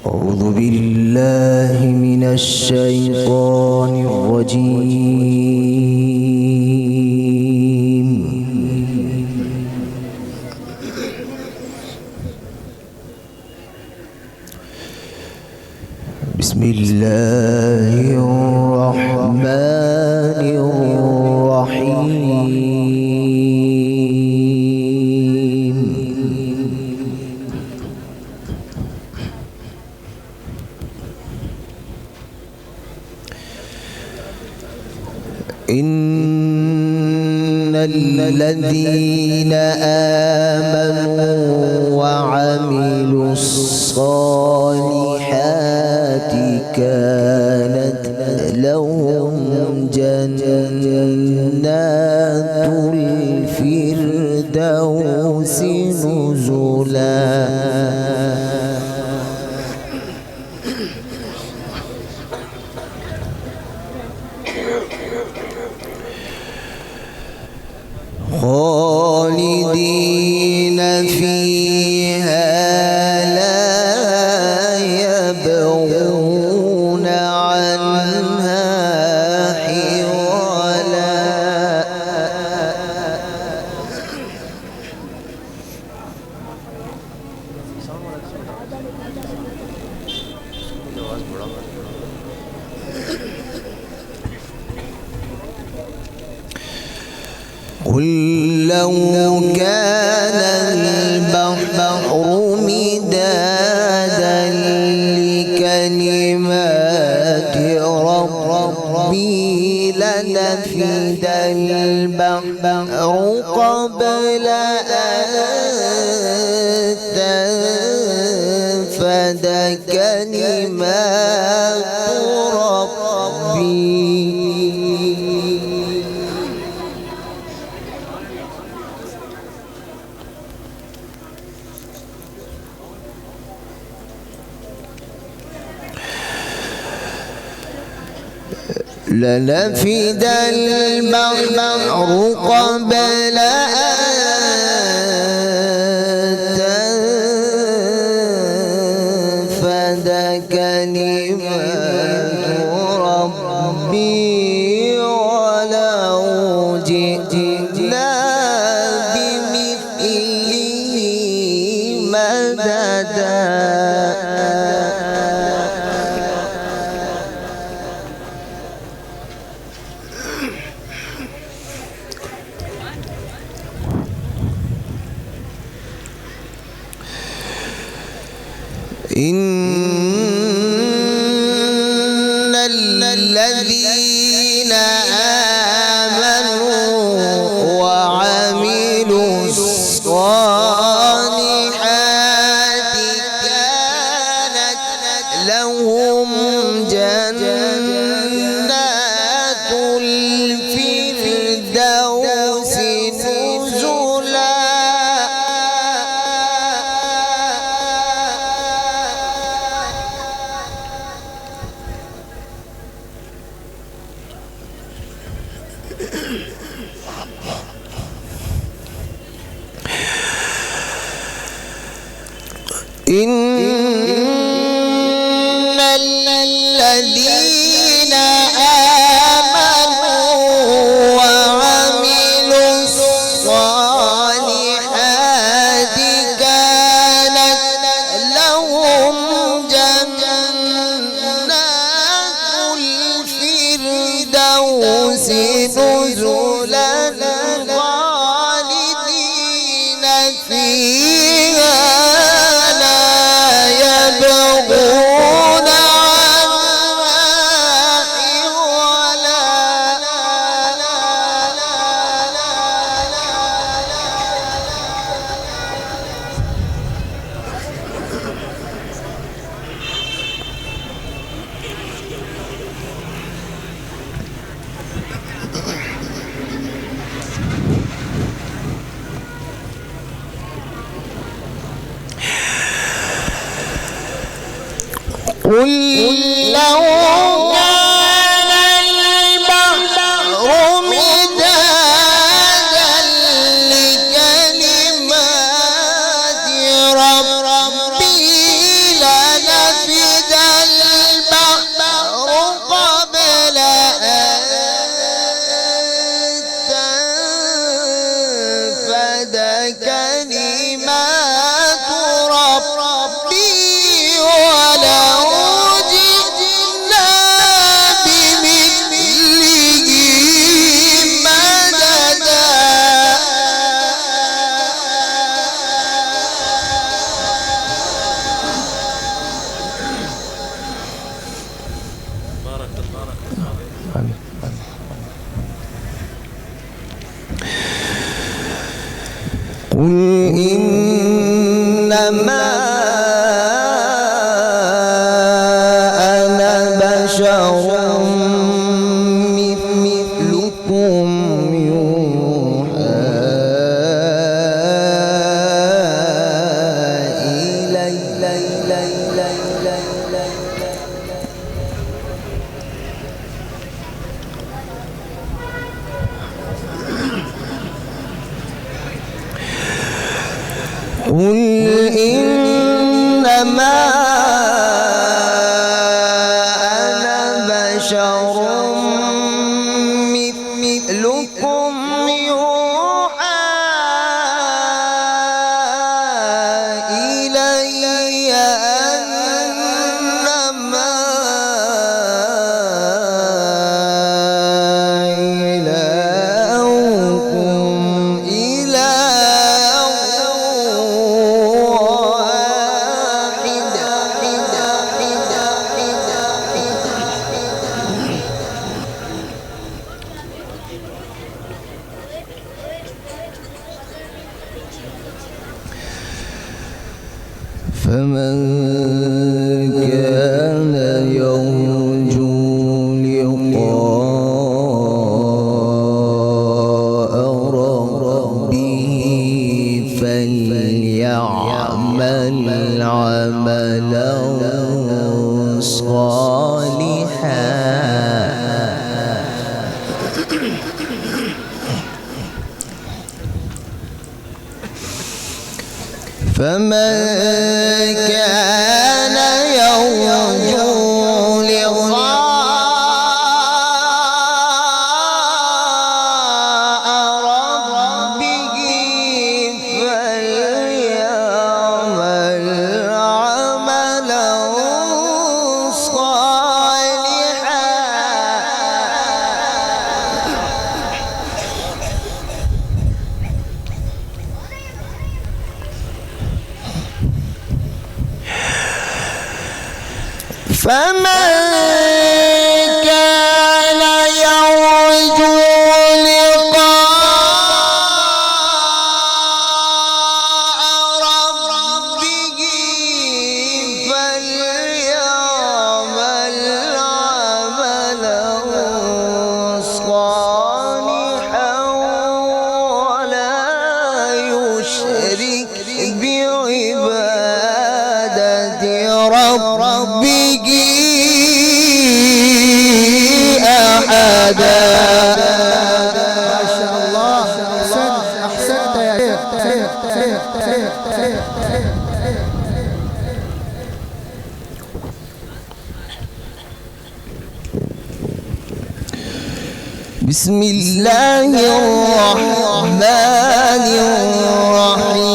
أعوذ بالله من الشيطان الرجيم. بسم الله الرحمن الرحيم. إن الذين آمنوا وعملوا الصالحات كانت لهم جنات الفردوس نزلا. خالدين فيها لا يبغون عنها حولا. قل لو كان البحر مدادا لكلمات ربي لنفد البحر قبل أن تنفد كلمات ربي. لنفد البحر قبل أن تنفد كلمات ربي ولو جئنا بمثله مددا. إن الذين آمنوا وعملوا الصالحات كانت لهم جنات الفردوس نزلا. إن الذين آمنوا وعملوا الصالحات كانت لهم جنات الفردوس نزلا خالدين فيها يبغون عنها حولا. قل لو كان البحر مدادا لكلمات ربي لنفد قل إنما أنا بشر مثلكم يوحى إلي قل إنما أنا بشر مثلكم يوحى إلي أنما إلهكم إله فمن كان يرجو لقاء ربه فليعمل عملا صالحا فمن كان يرجو لقاء ربه فليعمل عملا صالحا فمن كان يرجو لقاء ربه فليعمل عملا صالحا ولا يشرك بعبادة ربه أحدا. ما شاء الله، أحسنت يا شيخ. بسم الله الرحمن الرحيم.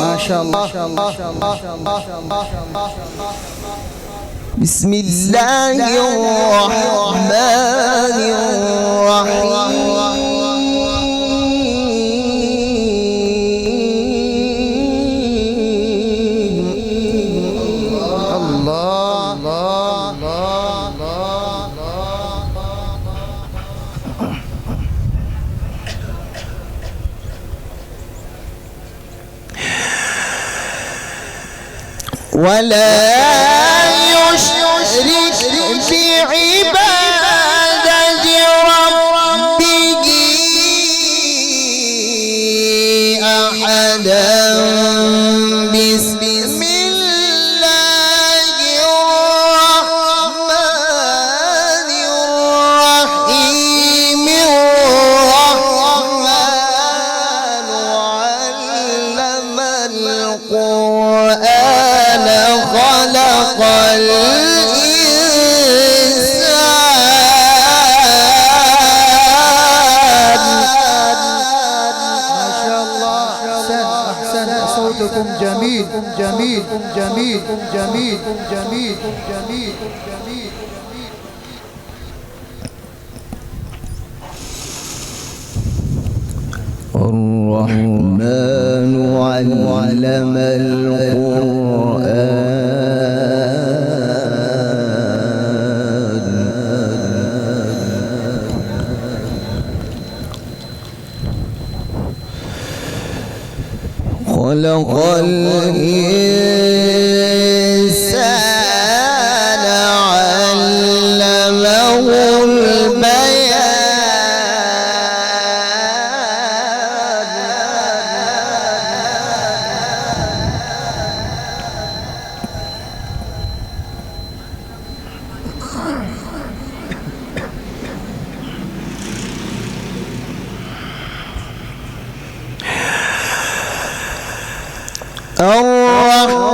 ما شاء الله. بسم الله الرحمن الرحيم. ولا يشرك بعبادة ربه أحدا. بسم الله الرحمن الرحيم. الرحمن علم القرآن خلق الإنسان. ما شاء الله، أحسن صوتكم جميل. الرحمن علم القرآن خلق الإنسان علمه البيان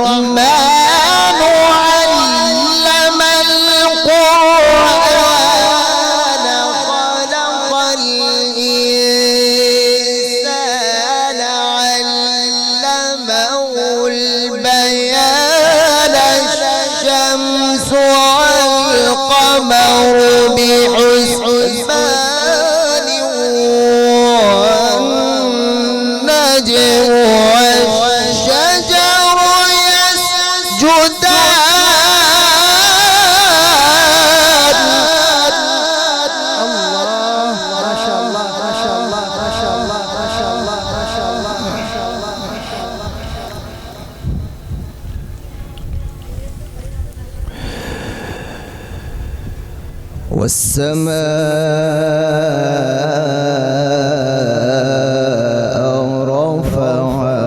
الرحمن علم القرآن خلق الإنسان علمه البيان الشمس والقمر بحسبان والنجم والشجر يسجدان. الله ما شاء الله ما شاء الله ما شاء الله ما شاء الله ما شاء الله ما شاء الله. والسماء رفعها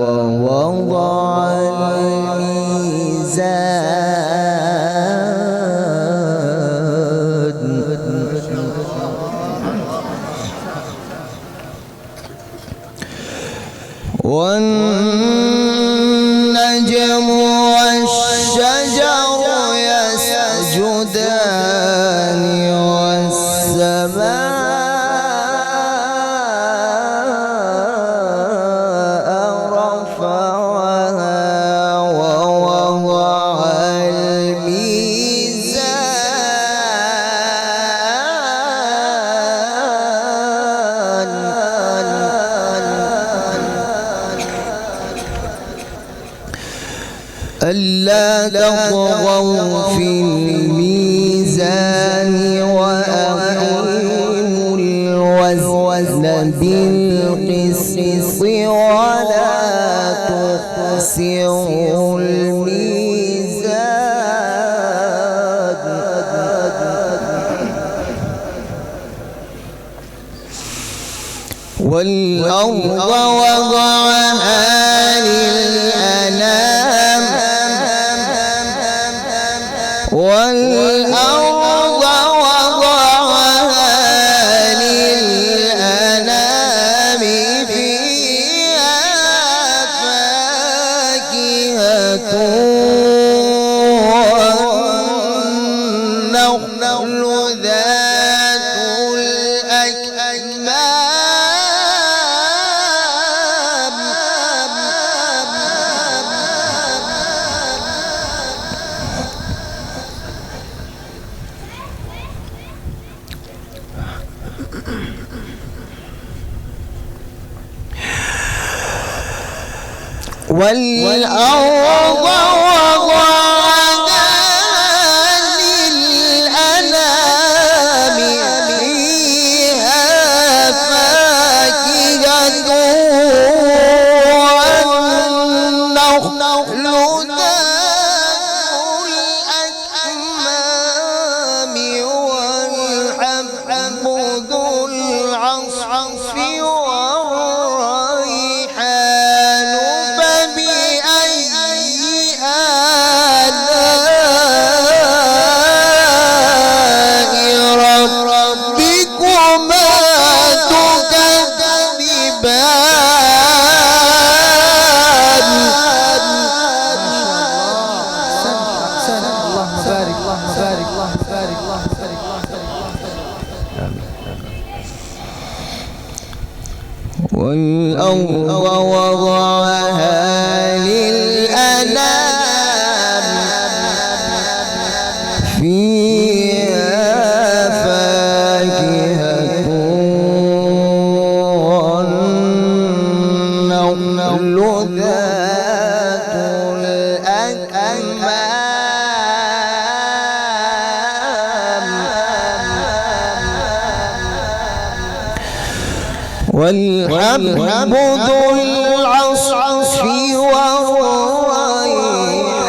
ووضع الميزان والنجم والشجر يسجدان والسماء رفعها ووضع الميزان ألا تطغوا في الميزان وأقيموا الوزن بالقسط ولا تخسروا الميزان والأرض وضعها للأنام والأرض وضعها للأنام فيها فاكهة والنخل ذات الأكمام والأرض وضعها للأنام فيها فاكهة والنخل ذات الأكمام والحب ذو العصف والريحان فبأي آلاء ربكما تكذبان. أحسن اللهم بارك اللهم بارك اللهم بارك اللهم بارك اللهم بارك. والأرض وضعها للأنام فيها فاكهة والنخل ذات الأكمام والحب ذو العصف والريحان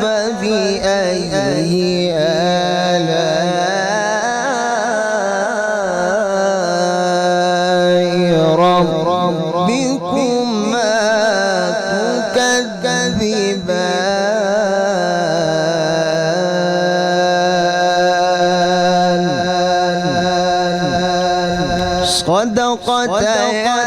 فبأي آلاء ربكما تكذبان. صدقت يا